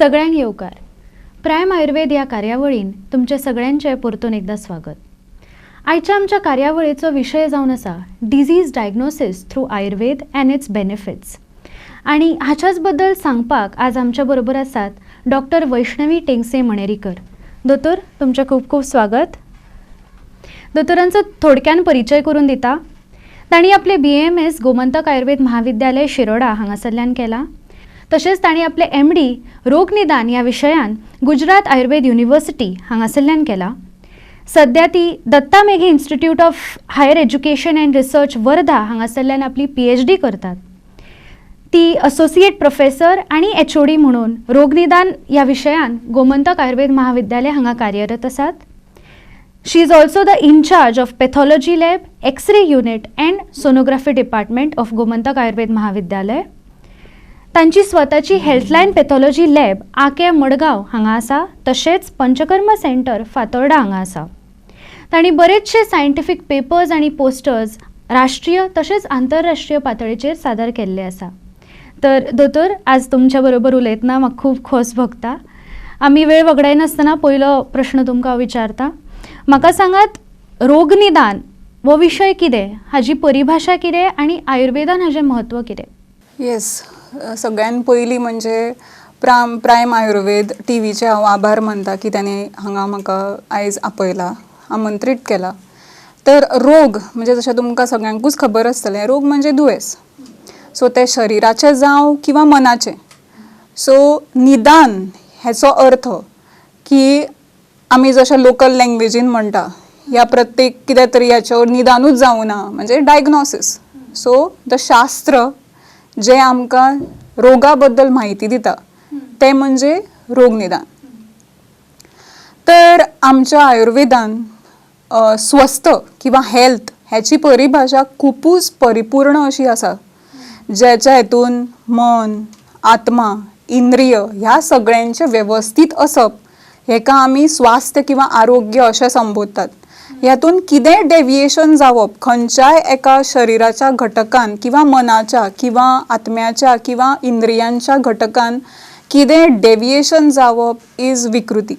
सगळ्यांक येवकार. प्रायम आयुर्वेद ह्या कार्यावळीन तुमचे सगळ्यांचे परतून एकदा स्वागत. आयच्या आमच्या कार्यावळीचो विशय जावन आसा disease diagnosis through Ayurveda and it's benefits. आणि हाच्याच बद्दल सांगपाक आज आमच्या बरोबर आसात डॉक्टर वैष्णवी टेंगसे मणेरीकर. दोतोर, तुमचे खूप खूप स्वागत. दोतोरांचो थोडक्यान परिचय करून दिता. तांणी आपले BAMS गोमंतक आयुर्वेद महाविद्यालय शिरोडा हांगासरल्यान केला. तशेंच तांणी आपले MD रोग निदान ह्या विशयान गुजरात आयुर्वेद युनिवर्सिटी हांगासरल्यान केला. सध्या ती Datta Meghe institute of higher education and research Wardha हांगासरल्यान आपली PhD करतात. ती असोसिएट प्रोफेसर आणि HOD म्हणून रोग निदान ह्या विशयान गोमंतक आयुर्वेद महाविद्यालय हांगा कार्यरत आसात. She is also the incharge of pathology lab, x ray unit and sonography department of Gomantak Ayurveda महाविद्यालय. तांची स्वताची हेल्थलायन पॅथॉलॉजी लॅब आके मडगांव हांगा आसा. तशेंच पंचकर्म सेंटर फातोर्डा हांगा आसा. तांणी बरेचशे सायंटिफीक पेपर्स आनी पोस्टर्स राष्ट्रीय तशेंच आंतरराष्ट्रीय पातळीचेर सादर केल्ले आसा. तर दोतोर, आज तुमच्या बरोबर उलयतना म्हाका खूब खोस भोगता. आमी वेळ वगडायनासतना पयलो प्रश्न तुमकां विचारता. म्हाका सांगात, रोग निदान हो विशय कितें, हाजी परिभाषा कितें आनी आयुर्वेदान हाजें म्हत्व कितें? येस, सगळ्यान पयलीं म्हणजे प्रायम आयुर्वेद TVचे हांव आभार मानता की ताणें हांगा म्हाका आयज आपयला, आमंत्रीत केला. तर रोग म्हणजे जशें तुमकां सगळ्यांकूच खबर आसतलें, रोग म्हणजे दुयेंस. सो ते शरिराचें जावं किंवा मनाचें. सो निदान हेचो अर्थ की आमी जशें लोकल लँग्वेजीन म्हणटा, ह्या प्रत्येक कितें तरी हाचें निदानूच जावना म्हणजे डायग्नोसीस. सो द शास्त्र जे आमकां रोगा बद्दल म्हायती दिता ते म्हणजे रोग निदान. तर आमच्या आयुर्वेदान स्वस्थ किंवा हेल्थ ह्याची परिभाषा खूपच परिपूर्ण अशी आसा, ज्याच्या हेतून मन, आत्मा, इंद्रिय ह्या सगळ्यांचे व्यवस्थित असप हेका आमी स्वास्थ्य किंवा आरोग्य अशें संबोधतात. ह्यातून कितें डेविएशन जावप खंयच्याय एका शरिराच्या घटकान किंवा मनाच्या किंवा आत्म्याच्या किंवा इंद्रियांच्या घटकान कितें डेविएशन जावप इज विकृती.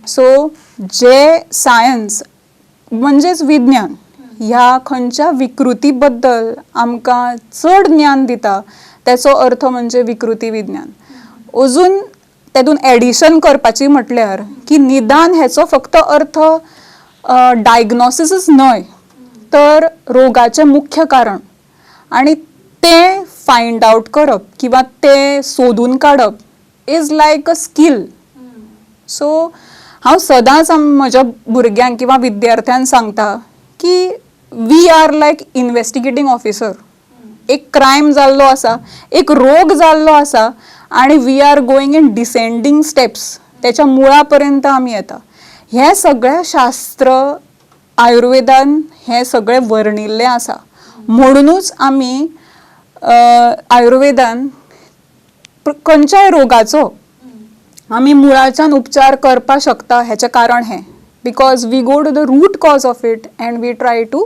सो जे सायन्स म्हणजेच विज्ञान ह्या खंयच्या विकृती बद्दल आमकां चड ज्ञान दिता तेचो अर्थ म्हणजे विकृती विज्ञान. अजून तेतून एडिशन करपाची म्हटल्यार की निदान हेचो फक्त अर्थ डायग्नोसिसच न्हय, तर रोगाचें मुख्य कारण आणि ते फायंड आउट करप किंवा ते सोदून काडप is like a skill. So हांव सदांच म्हज्या भुरग्यांक किंवा विद्यार्थ्यांक सांगता की we are like investigating officer. एक क्रायम जाल्लो आसा, एक रोग जाल्लो आसा आणि we are going in descending steps, त्याच्या मुळा पर्यंत आमी येता. हे सगळें शास्त्र आयुर्वेदान हे सगळें वर्णिल्लें आसा. म्हणूनच आमी आयुर्वेदान खंयच्याय रोगाचो आमी मुळाच्यान उपचार करपाक शकता. हेचें कारण हें because we go to the root cause of it and we try to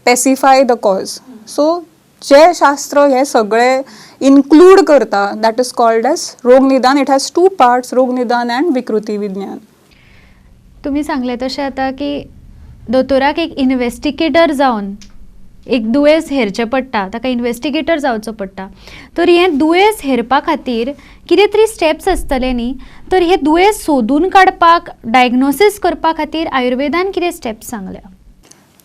pacify the cause. So जे शास्त्र हे सगळे इन्क्लूड करता दॅट इज कॉल्ड एज रोग निदान. इट हॅज 2 पार्ट्स, रोग निदान अँड विकृती विज्ञान. तुम्ही सांगले तशें आता की दोतोराक एक इन्वेस्टिगेटर जावन एक दुयेंस हेरचें पडटा, ताका इन्वेस्टिगेटर जावचो पडटा. तर हें दुयेंस हेरपा खातीर कितें तरी स्टेप्स आसतले न्ही. तर हे दुयेंस सोदून काडपाक, डायग्नोसीस करपा खातीर आयुर्वेदान कितें स्टेप्स सांगल्या?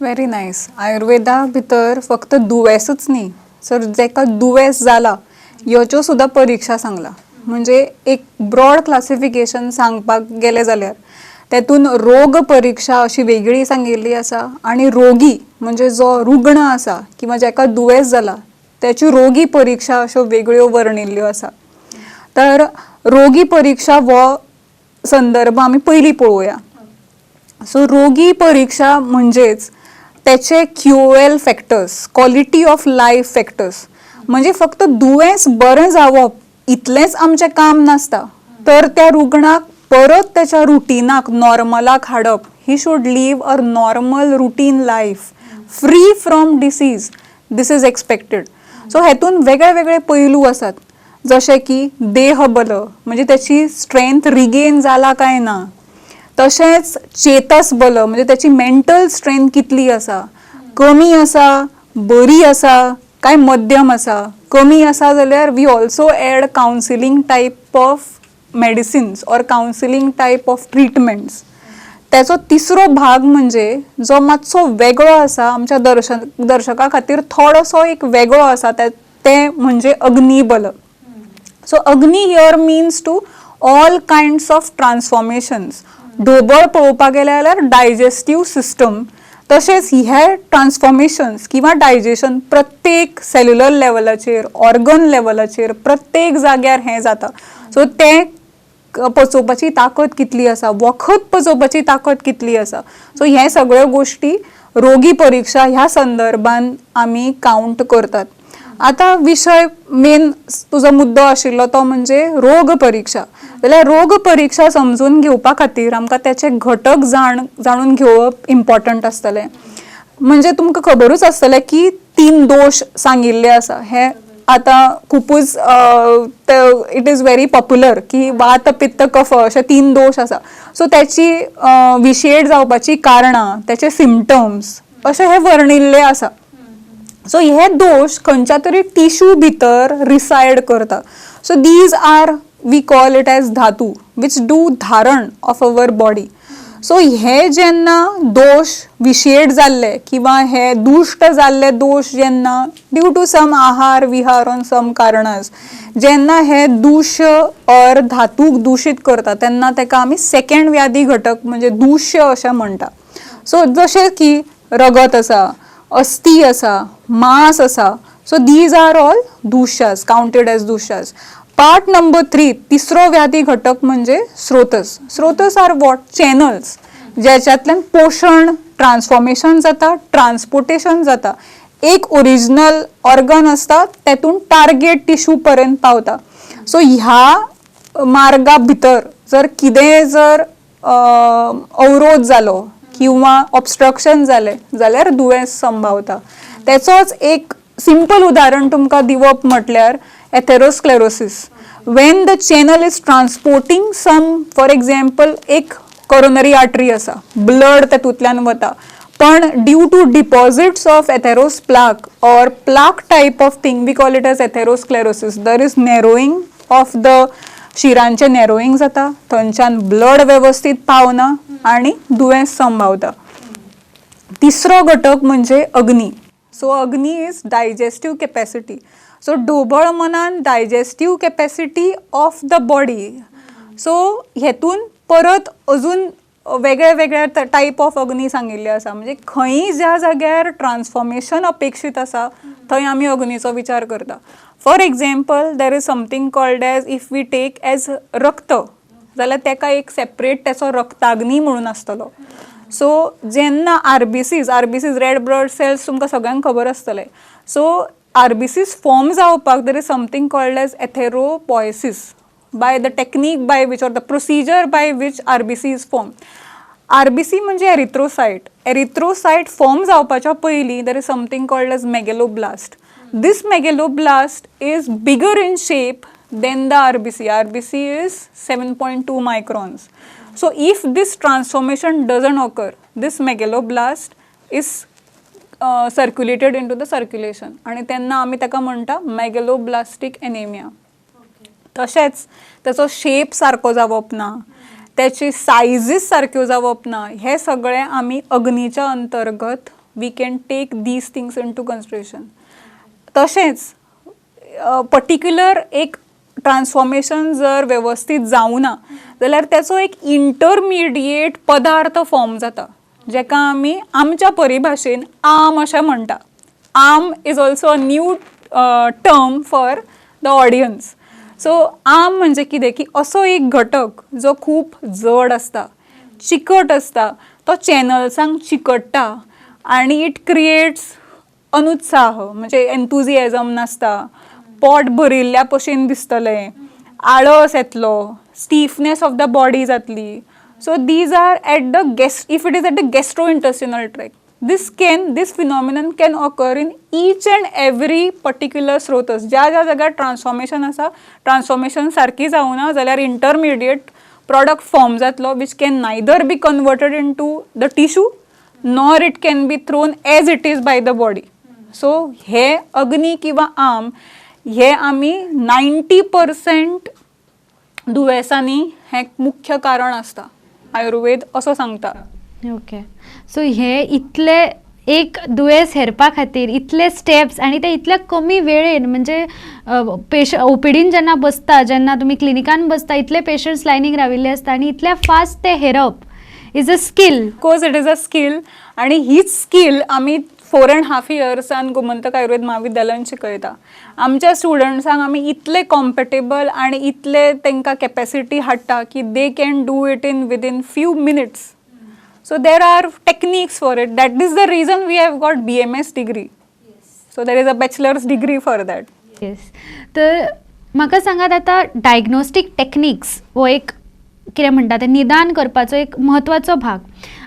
Very nice. आयुर्वेदा भितर फक्त दुयेंसच न्ही, सर जेका दुयेंस जाला ह्योच्यो सुद्दां परीक्षा सांगला. म्हणजे एक ब्रॉड क्लासिफिकेशन सांगपाक गेले जाल्यार तेतून रोग परीक्षा अशी वेगळी सांगिल्ली आसा आणि रोगी म्हणजे जो रुग्ण आसा किंवा जेका दुयेंस जाला त्याची रोगी परीक्षा अश्यो वेगळ्यो वर्णिल्ल्यो आसा. तर रोगी परीक्षा हो संदर्भ आमी पयलीं पळोवया. सो रोगी परीक्षा म्हणजेच त्याचे QOL factors, quality of life factors. म्हणजे फक्त दुयेंस बरें जावप इतलेंच आमचें काम नासता, तर त्या रुग्णाक परत त्याच्या रुटीनाक नॉर्मलाक हाडप. He should live a normal routine life free from disease. This is expected. So हेतून वेगळे वेगळे पैलू आसात. जशें की देह बल म्हणजे त्याची स्ट्रेंथ रिगेन जाला काय ना, तशेंच चेतस बल म्हणजे त्याची मेंटल स्ट्रेंथ कितली आसा, कमी आसा, बरी आसा काय मध्यम आसा. कमी आसा जाल्यार we also add counselling type of medicines or counselling type of treatments. त्याचो तिसरो भाग म्हणजे जो मातसो वेगळो आसा आमच्या दर्शका खातीर थोडोसो एक वेगळो आसा ते म्हणजे अग्निबल. So agni here means to all kinds of transformations. ढोबळ पळोवपाक गेले जाल्यार डायजेस्टीव सिस्टम, तशेंच हे ट्रान्सफॉर्मेशन्स किंवा डायजेशन प्रत्येक सेल्युलर लेवलाचेर, ऑर्गन लेवलाचेर, प्रत्येक जाग्यार हें जाता. सो तें पचोवपाची ताकद कितली आसा, वखद पचोवपाची ताकद कितली आसा. सो हे सगळ्यो गोश्टी रोगी परीक्षा ह्या संदर्भान आमी काउंट करतात. आता विषय मेन तुजो मुद्दो आशिल्लो तो म्हणजे रोग परीक्षा. जाल्यार रोग परीक्षा समजून घेवपा खातीर आमकां त्याचे घटक जाणून घेवप इम्पॉर्टंट आसतलें. म्हणजे तुमकां खबरूच आसतलें की 3 दोश सांगिल्ले आसा. हे आतां खुपूच इट इज व्हेरी पॉप्युलर की वात पित्त कफ अशे 3 दोश आसा. सो त्याची विशेड जावपाची कारणां, त्याचे सिम्पटम्स अशे हे वर्णिल्ले आसा. सो हे दोश खंयच्या तरी टिश्यू भितर रिसायड करता. So these are we call it as dhatu which do dharan of our body. So हे जेन्ना दोश विशेड जाल्ले किंवा हे दुश्ट जाल्ले दोश जेन्ना ड्यू टू सम आहार विहार ऑन सम कारणास जेन्ना हे दूश्य ऑर धातूक दूषित करता तेन्ना तेका आमी सेकंड व्याधी घटक म्हणजे दूश्य अशें म्हणटा. सो जशें की रगत आसा, अस्थी आसा, मांस आसा. So these are all dushyas, counted as dushyas. Part number 3 तिसरो व्याधी घटक म्हणजे स्रोतस. स्रोतस आर वॉट? चॅनल्स ज्याच्यातल्यान पोषण, ट्रान्सफॉर्मेशन जाता, ट्रान्सपोर्टेशन जाता. एक ओरिजिनल ऑर्गन असता तेतून टार्गेट टिश्यू पर्यंत पावता. सो ह्या मार्गा भितर जर कितेंय जर अवरोध जालो किंवा ऑब्स्ट्रक्शन जालें जाल्यार दुयेंस संभावता. तेचोच एक सिंपल उदाहरण तुमकां दिवप म्हटल्यार atherosclerosis. when the channel is transporting some, for example, एक coronary artery आसा, blood तेतूंतल्यान वता, पण due to deposits of atherosclerosis plaque or plaque type of thing, we call it as atherosclerosis, there is narrowing of the शिरांचे नॅरोईंग जाता, थंयच्यान blood व्यवस्थित पावना आणि दुयेंस संभावता. तिसरो घटक म्हणजे अग्नी. सो अग्नी इज डायजेस्टिव कॅपॅसिटी. सो ढोबळ मनान digestive capacity of the body. So हेतून परत अजून वेगळे वेगळे टायप ऑफ अग्नी सांगिल्ले आसा. म्हणजे खंयी ज्या जाग्यार ट्रान्सफॉर्मेशन अपेक्षीत आसा थंय आमी अग्नीचो विचार करता. For example there is something called as, if we take as rakta जाल्यार तेका एक सेपरेट त्याचो रक्ताग्नी म्हणून आसतलो. सो जेन्ना आरबीसीज रेड ब्लड सेल्स तुमकां सगळ्यांक खबर आसतले. सो आरबीसीज फॉर्म जावपाक there is something called as erythropoiesis by the technique by which or the procedure by which RBCs form. RBC म्हणजे एरिथ्रोसाइट. एरिथ्रोसाइट फॉर्म जावपाच्या पयलीं there is something called as megaloblast. This megaloblast is bigger in shape than the RBC. RBC is 7.2 microns. So if this transformation doesn't occur, this megaloblast is circulated into the circulation. आणि त्यांना आम्ही ताका म्हणटा megaloblastic anaemia. तशेंच त्याचो shape सारको जावप ना, त्याची सायझीस सारक्यो जावप ना, हे सगळें आमी अग्नीच्या अंतर्गत we can take these things into consideration. तशेंच पर्टिक्युलर एक ट्रान्सफॉर्मेशन जर व्यवस्थित जावना जाल्यार त्याचो एक इंटरमिडिएट पदार्थ फॉर्म जाता जेका आमी आमच्या परिभाशेन आम अशें म्हणटा. आम is also a new term for the audience. So आम म्हणजे कितें की असो एक घटक जो खूब जड आसता, चिकट आसता, तो चॅनल्सांक चिकटता आनी इट क्रिएट्स अनुत्साह म्हणजे एन्थुजियाझम नासता, पोट भरिल्ल्या भशेन दिसतलें, आळस येतलो, स्टिफनेस ऑफ द बॉडी जातली. So these are at the if it is at the gastrointestinal tract. this phenomenon can occur in each and every particular स्रोतस. ज्या ज्या जाग्यार ट्रान्सफॉर्मेशन आसा, ट्रान्सफॉर्मेशन सारकी जावना जाल्यार इंटरमिडिएट product फॉर्म जातलो which can neither be converted into the tissue nor it can be thrown as it is by the body. So हे अग्नी किंवा आम हे आमी 90% दुयेंसांनी हे मुख्य कारण असता, आयुर्वेद असो सांगता. ओके, सो हे इतले एक दुयेंस हेरपा खातीर इतले स्टेप्स आनी ते इतल्या कमी वेळेन, म्हणजे ओपीडीन जेन्ना बसता, जेन्ना तुमी क्लिनिकान बसता, इतले पेशंट्स लायनीक राविल्ले आसता आनी इतल्या फास्ट ते हेरप is a skill. Of course it is a skill, आणि हीच स्कील आमी 4.5 इयर्सान गोमंतक आयुर्वेद महाविद्यालयान शिकयता. आमच्या स्टुडंट्सांक आमी इतले कॉम्पेटेबल आनी इतले तांकां कॅपेसिटी हाडटा की they can do it in within few minutes. So there are techniques for it. That is the reason we have got BMS degree. So there is a bachelor's degree for that. Yes, तर म्हाका सांगात आतां diagnostic techniques हो एक कितें म्हणटा तें निदान करपाचो एक म्हत्वाचो भाग.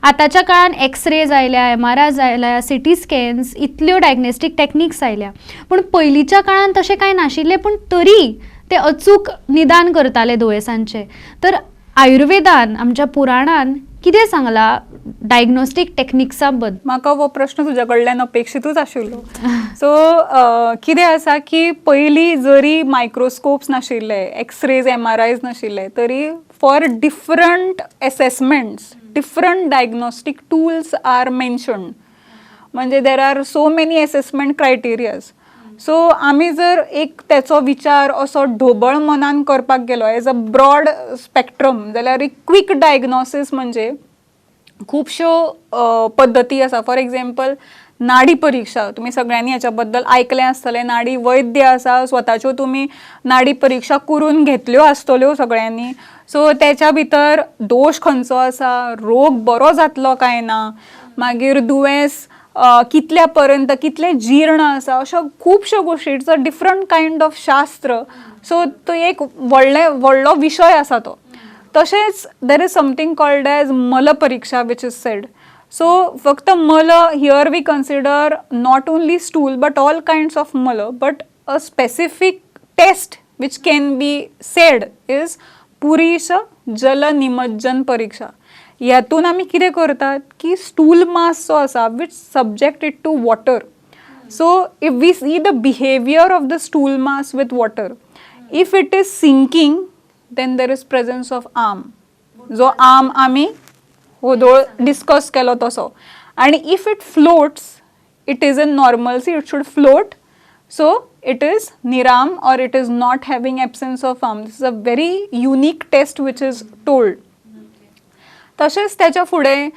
आतांच्या काळान एक्सरेज आयल्या, MRIs आयल्या, CT स्कॅन्स, इतल्यो डायग्नोस्टीक टेक्निक्स आयल्या, पूण पयलींच्या काळान तशें कांय नाशिल्लें, पूण तरी ते अचूक निदान करताले दुयेंसांचे. तर आयुर्वेदान, आमच्या पुराणान कितें सांगलां डायग्नोस्टीक टेक्निक्सा बद्दल? म्हाका हो प्रश्न तुज्या कडल्यान अपेक्षितूच आशिल्लो. सो कितें आसा की पयलीं जरी मायक्रोस्कोप्स नाशिल्ले, एक्सरेज, MRIs नाशिल्ले, तरी for different assessments different diagnostic tools are mentioned. म्हणजे there are so many assessment criterias. So आमी जर एक तेचो विचार असो ढोबळ मनान करपाक गेलो एज अ ब्रॉड स्पेक्ट्रम, जाल्यार एक क्विक डायग्नोसीस म्हणजे खुबश्यो पद्दती आसा. फॉर एक्झाम्पल नाडी परीक्षा, तुमी सगळ्यांनी हेच्या बद्दल आयकलें आसतलें. नाडी वैद्य आसा, स्वताच्यो तुमी नाडी परीक्षा करून घेतल्यो आसतल्यो सगळ्यांनी. सो तेच्या भितर दोश खंयचो आसा, रोग बरो जातलो काय ना, मागीर दुयेंस कितल्या पर्यंत, कितले जीर्ण आसा, अशो खुबश्यो गोश्टी. It's a different kind of shastra. So तो एक व्हडलो विशय आसा तो. तशेंच there is something called as mal pariksha which is said. So फक्त mal here we consider not only stool but all kinds of mal, but a specific test which can be said is purish jal nimajjan परीक्षा. ह्यातून आमी कितें करतात की स्टूल मास जो आसा which subject it to water. So if we see the behaviour of the stool mass with water, if it is sinking then there is presence of आर्म. जो आर्म आमी होदोळ डिस्कस केलो तसो. आणि if it floats, it is in normalcy, it should float. So it is niram or it is not having absence of arm. This is a very unique test which is told. तशेंच त्याच्या फुडें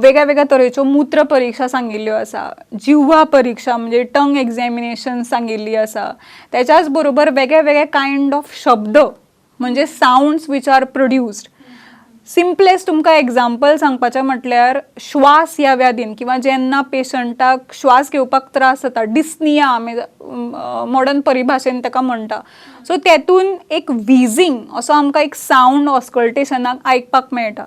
वेगळ्या वेगळ्या तरेच्यो मूत्र परीक्षा सांगिल्ल्यो आसा. जिव्हा परीक्षा म्हणजे टंग एक्झामिनेशन सांगिल्ली आसा. त्याच्याच बरोबर वेगळे वेगळे कायंड ऑफ शब्द म्हणजे sounds which are produced. Simplest तुमकां एग्जाम्पल सांगपाचें म्हटल्यार श्वास ह्या व्याधीन किंवा जेन्ना पेशंटाक श्वास घेवपाक त्रास जाता, डिस्निया आमी मॉडर्न परिभाशेन ताका म्हणटा. सो तेतून एक व्हिजिंग असो आमकां एक साऊंड ऑस्कल्टेशनाक आयकपाक मेळटा.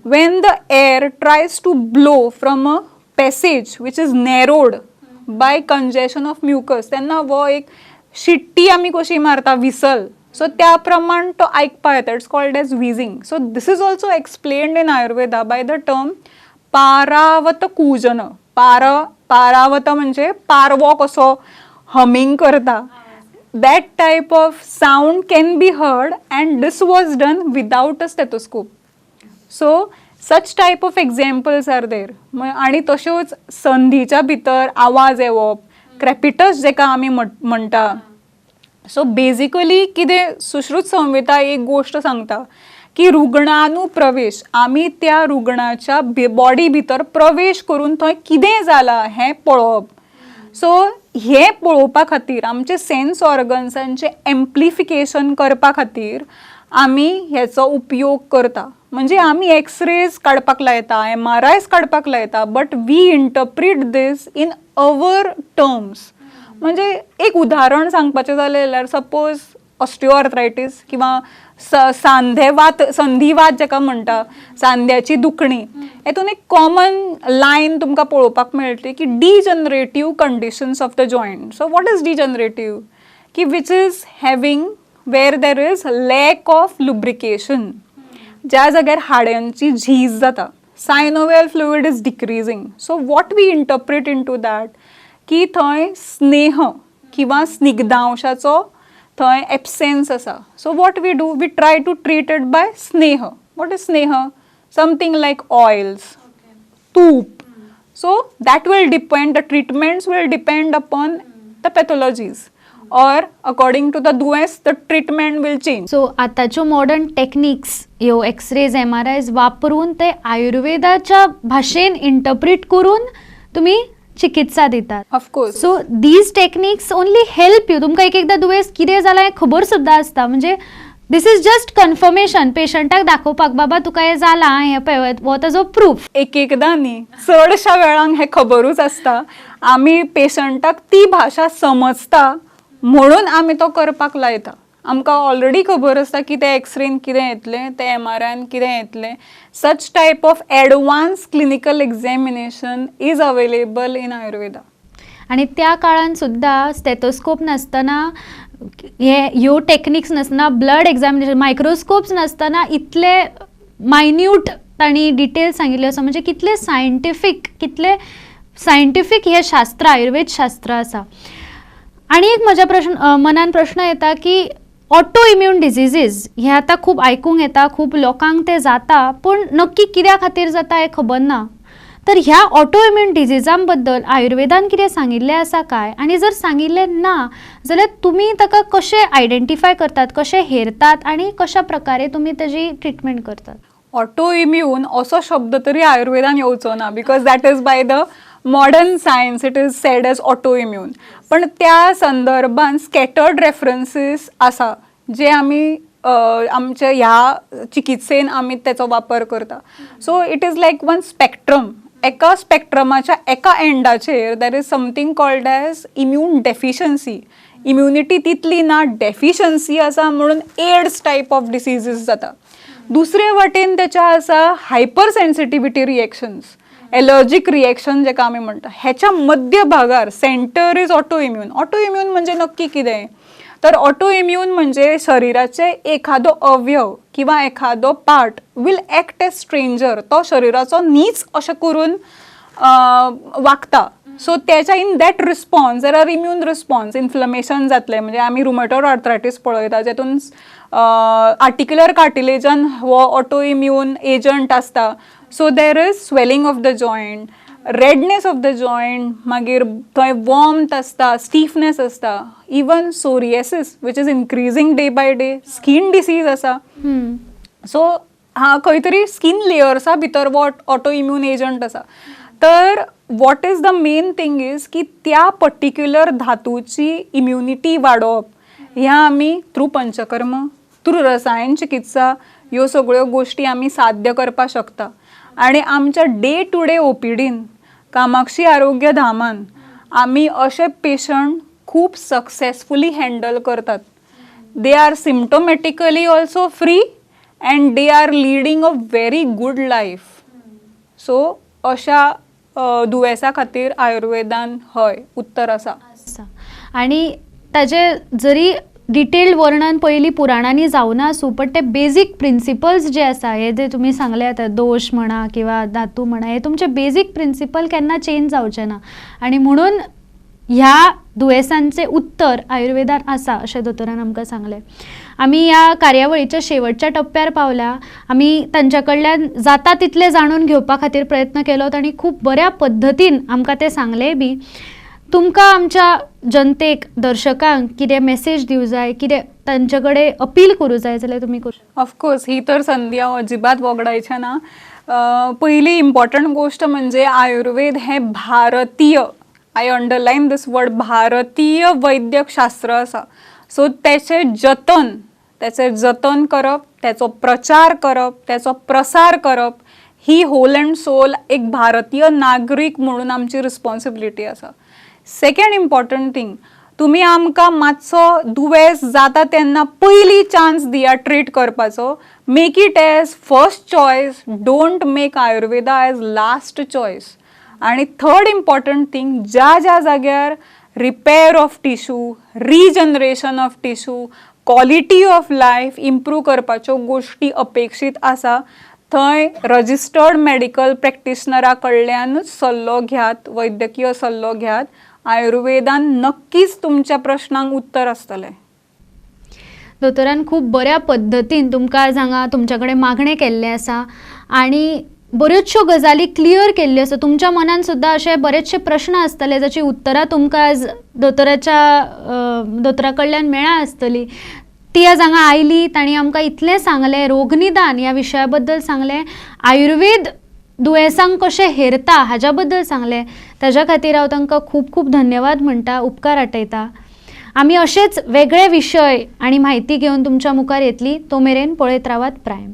when the air tries to blow from a passage which is narrowed by congestion of mucus, तेन्ना वो एक शिट्टी आमी कशी मारता विसल, सो त्या प्रमाण तो आयकपा येता. It's called as wheezing. So this is also explained in Ayurveda by the term paravat kujan. पारावत म्हणजे पारवो कसो हमिंग करता, that type of sound can be heard, and this was done without a stethoscope. So such type of examples are there. आणि तश्योच संधीच्या भितर आवाज येवप, क्रॅपिटस जेका आमी म्हणटा. सो बेसिकली कितें सुश्रुत संहिता एक गोष्ट सांगता की रुग्णानुप्रवेश, आमी त्या रुग्णाच्या बॉडी भितर प्रवेश करून थंय कितें जालां हें पळोवप. सो हे पळोवपा खातीर आमचे सेन्स ऑर्गन्सांचे एम्प्लिफिकेशन करपा खातीर आमी हेचो उपयोग करता. म्हणजे आमी एक्सरेज काडपाक लायता, MRIs काडपाक लायता, but we interpret these in our terms. म्हणजे एक उदाहरण सांगपाचें जालें जाल्यार सपोज ऑस्टिओआर्थरायटीस किंवा सांधेवात संधिवात जाका म्हणटा, सांध्याची दुखणी, हेतून एक कॉमन लायन तुमकां पळोवपाक मेळटली की degenerative conditions of the joint. So what is degenerative? की which is having where there is lack of lubrication, ज्या जाग्यार हाडांची झीज जाता, synovial fluid is decreasing. So what we interpret in to that की थंय स्नेह किंवा स्निग्धांशाचो थंय एब्सेन्स आसा. So what we do, we try to treat it by sneha. What is sneha? Something like oils, तूप. So that will depend, the treatments will depend upon the pathologies, or according to the दुयेंस the treatment will change. So आताच्यो modern techniques ह्यो x rays MRIs वापरून ते आयुर्वेदाच्या भाशेन interpret करून तुम्ही चिकित्सा दितात. Of course. So these techniques only help you. तुमकां एक एकदां दुयेंस कितें जालां हें खबर सुद्दां आसता, म्हणजे दिस इज जस्ट कन्फर्मेशन पेशंटाक दाखोवपाक, बाबा तुका हें जालां, हें पळय हो ताजो प्रूफ. एक एकदां न्ही, चडशा वेळांक हें खबरूच आसता. आमी पेशंटाक ती भाशा समजता म्हणून आमी तो करपाक लायता. आमकां ऑलरेडी खबर आसता की ते एक्सरेन कितें येतलें, ते MRIन कितें येतलें. Such type of advance clinical examination is available in Ayurveda. आणि त्या काळान सुद्दां स्टेथोस्कोप नासतना, ह्यो टेक्निक्स नासतना, ब्लड एक्झामिनेशन, मायक्रोस्कोप्स नासतना इतले मायन्यूट तांणी डिटेल्स सांगिल्ले आसा. म्हणजे कितले सायंटिफीक हें शास्त्र, आयुर्वेद शास्त्र आसा. आणि एक म्हज्या मनान प्रश्न येता की ऑटो इम्यून डिजीजीस हे आतां खूब आयकूंक येता, खूब लोकांक ते जाता, पूण नक्की कित्या खातीर जाता हें खबर ना. तर ह्या ऑटो इम्यून डिजीजां बद्दल आयुर्वेदान कितें सांगिल्लें आसा काय? आनी जर सांगिल्लें ना जाल्यार तुमी ताका कशें आयडेंटिफाय करतात, कशें हेरतात आनी कशा प्रकारे तुमी ताजी ट्रिटमेंट करतात? ऑटो इम्यून असो शब्द तरी आयुर्वेदान येवचो ना, because that is by the modern science it is said as autoimmune. पण त्या संदर्भान स्कॅटर्ड रेफरन्सीस आसा जे आमी आमच्या ह्या चिकित्सेन आमी त्याचो वापर करता. So it is like one spectrum. एका स्पेक्ट्रमाच्या एका एंडाचेर there is something called as immune deficiency. Immunity तितली ना, डेफिशियन्सी आसा म्हणून एड्स टायप ऑफ डिसिजीस जाता. दुसरे वटेन त्याच्या आसा hypersensitivity reactions, allergic reaction जेका आमी म्हणटा. ह्याच्या मध्य भागार centre is autoimmune. Autoimmune म्हणजे नक्की कितें? तर ऑटो इम्यून म्हणजे शरीराचे एखादो अवयव किंवा एखादो part will act as stranger. तो शरीराचो नीच अशें करून वागता. सो त्याच्या in that response there are immune response. Inflammation जातलें म्हणजे आमी रुमॅटॉइड आर्थरायटीस पळयता, जेतून आर्टिक्युलर कार्टिलेजान हो ऑटो इम्यून एजंट आसता. So there is swelling of the joint, redness of the joint, मागीर थंय वॉर्मथ आसता, स्टिफनेस आसता, even psoriasis which is increasing day by day, skin disease आसा. सो हा खंय तरी स्कीन लेयर्सा भितर ऑटो इम्यून एजंट आसा. तर what is the main thing is की त्या पर्टिक्युलर धातूची इम्युनिटी वाडोवप ह्या आमी थ्रू पंचकर्म, थ्रू रसायन चिकित्सा ह्यो सगळ्यो गोश्टी आमी साध्य करपाक शकता. आणि आमच्या डे टू डे OPDन, कामाक्षी आरोग्य धामान आमी अशे पेशंट खूब सक्सेसफुली हँडल करतात. They are symptomatically also free and they are leading a very good life. So अशा दुयेंसा खातीर आयुर्वेदान हय उत्तर आसा. आणि ताजे जरी डिटेल्ड वर्णन पयलीं पुराणांनी जावना आसूं, पण ते बेजीक प्रिंसिपल्स जे आसा, हे जे तुमी सांगले आतां दोश म्हणा किंवा धातू म्हणा, हे तुमचे बेजीक प्रिंसिपल केन्ना चेंज जावचे ना. आणि म्हणून ह्या दुयेंसांचे उत्तर आयुर्वेदान आसा अशें दोतोरान आमकां सांगलें. आमी ह्या कार्यावळीच्या शेवटच्या टप्प्यार पावल्या. आमी तांच्या कडल्यान जाता तितलें जाणून घेवपा खातीर प्रयत्न केलो आनी खूब बऱ्या पद्दतीन आमकां तें सांगलें बी. तुमकां आमच्या जनतेक, दर्शकांक कितें मेसेज दिवं जाय, कितें तांचे कडेन अपील करूं जाय जाल्यार तुमी करूं. ऑफकोर्स ही तर संदी हांव अजिबात वगडायचें ना. पयली इम्पॉर्टंट गोश्ट म्हणजे आयुर्वेद हें भारतीय, आय अंडरलायन दिस वर्ड, भारतीय वैद्यक शास्त्र आसा. सो त्याचें जतन करप, त्याचो प्रचार करप, त्याचो प्रसार करप ही होल अँड सोल एक भारतीय नागरीक म्हणून आमची रिस्पॉन्सिबिलिटी आसा. सेकंड इम्पॉर्टंट थिंग, तुमी आमकां मातसो दुयेंस जाता तेन्ना पयली चान्स दिया ट्रीट करपाचो. Make it as first choice, don't make Ayurveda as last choice. आणि थर्ड इम्पॉर्टंट थिंग, ज्या ज्या जाग्यार repair of tissue, regeneration of tissue, quality of life improve करपाच्यो गोश्टी अपेक्षीत आसा थंय रजिस्टर्ड मेडिकल प्रॅक्टिशनरा कडल्यानूच सल्लो घेयात, वैद्यकीय सल्लो घेयात. आयुर्वेदान नक्कीच तुमच्या प्रश्नांक उत्तर आसतलें. दोतोरान खूब बऱ्या पद्दतीन तुमकां आज हांगा तुमच्या कडेन मागणें केल्लें आसा आनी बऱ्योचश्यो गजाली क्लियर केल्ल्यो आसा. तुमच्या मनान सुद्दां अशे बरेचशे प्रश्न आसतले जाची उतरां तुमकां आज दोतोरा कडल्यान मेळ्ळा आसतली. ती आज हांगा आयली, ताणी आमकां इतलें सांगलें, रोगनिदान ह्या विशया बद्दल सांगलें, आयुर्वेद दुयेंसांक कशें हेरता हाज्या बद्दल सांगलें. ताज्या खातीर हांव तांकां खूब खूब धन्यवाद म्हणटा, उपकार आटयता. आमी अशेच वेगळे विशय आनी म्हायती घेवन तुमच्या मुखार येतली. तो मेरेन पळयत रावात प्रायम.